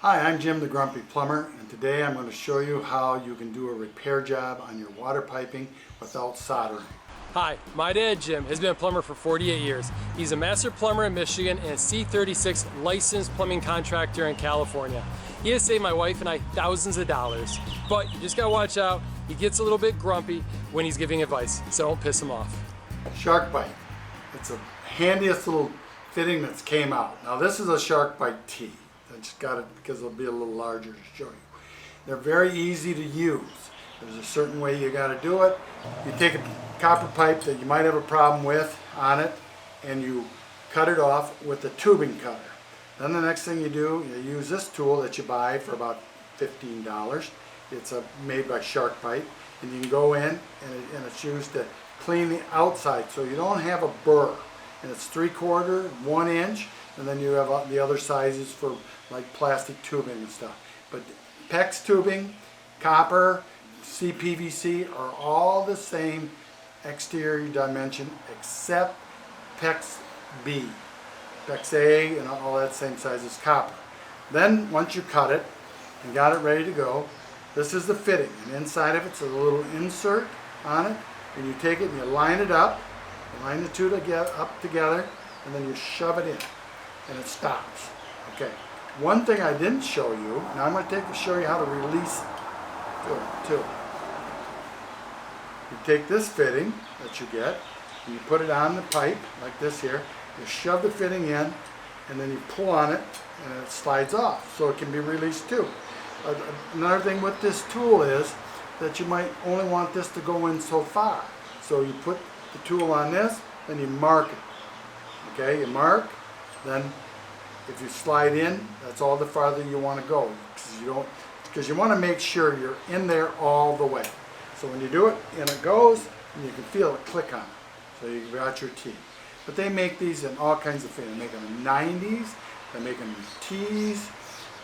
Hi, I'm Jim the Grumpy Plumber, and today I'm going to show you how you can do a repair job on your water piping without soldering. Hi, my dad Jim has been a plumber for 48 years. He's a master plumber in Michigan and a C36 licensed plumbing contractor in California. He has saved my wife and I thousands of dollars. But you just gotta watch out, he gets a little bit grumpy when he's giving advice, so don't piss him off. SharkBite. It's the handiest little fitting that's came out. Now this is a SharkBite T. I just got it because it'll be a little larger to show you. They're very easy to use. There's a certain way you got to do it. You take a copper pipe that you might have a problem with on it and you cut it off with a tubing cutter. Then the next thing you do, you use this tool that you buy for about $15. It's made by SharkBite, and you can go in and it's used to clean the outside so you don't have a burr. And it's 3/4, 1 inch, and then you have the other sizes for like plastic tubing and stuff. But PEX tubing, copper, CPVC are all the same exterior dimension except PEX-B. PEX-A and all that same size as copper. Then once you cut it and got it ready to go, this is the fitting. And inside of it's a little insert on it, and you take it and you line it up, you line the two up together, and then you shove it in, and it stops. Okay. One thing I didn't show you, now I'm going to show you how to release it too. You take this fitting that you get, and you put it on the pipe like this here. You shove the fitting in, and then you pull on it, and it slides off, so it can be released too. Another thing with this tool is that you might only want this to go in so far. So you put the tool on this, then you mark it. Okay, you mark, then if you slide in, that's all the farther you want to go, because you want to make sure you're in there all the way. So when you do it, and it goes, and you can feel it click on it. So you've got your T. But they make these in all kinds of fittings. They make them in 90s, they make them in T's,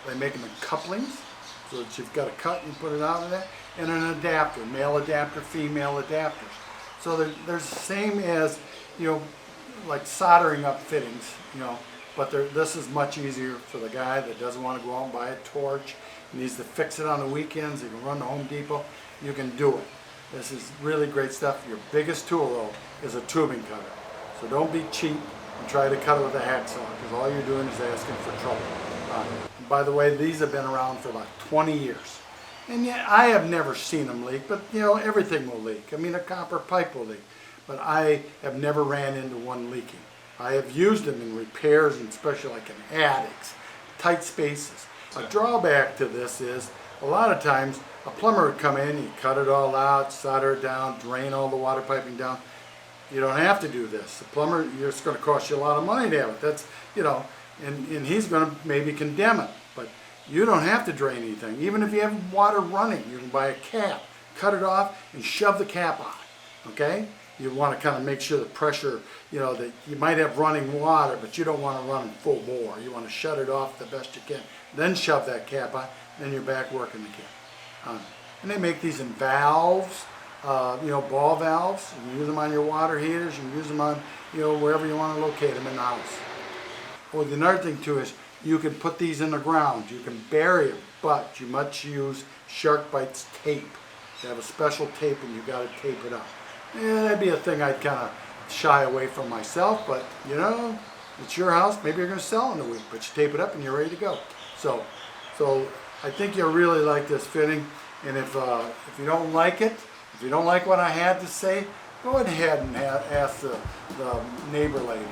they make them in couplings, so that you've got a cut and put it out of there, and an adapter, male adapter, female adapters. So they're the same as, like soldering up fittings, but this is much easier for the guy that doesn't want to go out and buy a torch, needs to fix it on the weekends. He can run to Home Depot. You can do it. This is really great stuff. Your biggest tool, though, is a tubing cutter. So don't be cheap and try to cut it with a hacksaw, because all you're doing is asking for trouble. By the way, these have been around for about 20 years. And yet, I have never seen them leak, but everything will leak. I mean, a copper pipe will leak, but I have never ran into one leaking. I have used them in repairs, and especially like in attics, tight spaces. A drawback to this is, a lot of times, a plumber would come in, he'd cut it all out, solder it down, drain all the water piping down. You don't have to do this. The plumber, it's going to cost you a lot of money to have it. That's, and he's going to maybe condemn it. But you don't have to drain anything. Even if you have water running, you can buy a cap, cut it off, and shove the cap on. Okay? You want to kind of make sure the pressure, that you might have running water, but you don't want to run full bore. You want to shut it off the best you can. Then shove that cap on, then you're back working the cap. And they make these in valves, ball valves. You can use them on your water heaters. You can use them on, wherever you want to locate them in the house. Well, the another thing too is you can put these in the ground. You can bury them, but you must use SharkBite's tape. They have a special tape, and you got to tape it up. Yeah, that'd be a thing I'd kind of shy away from myself, but it's your house. Maybe you're going to sell in a week, but you tape it up and you're ready to go. So I think you'll really like this fitting. And if you don't like it, if you don't like what I had to say, go ahead and ask the neighbor lady.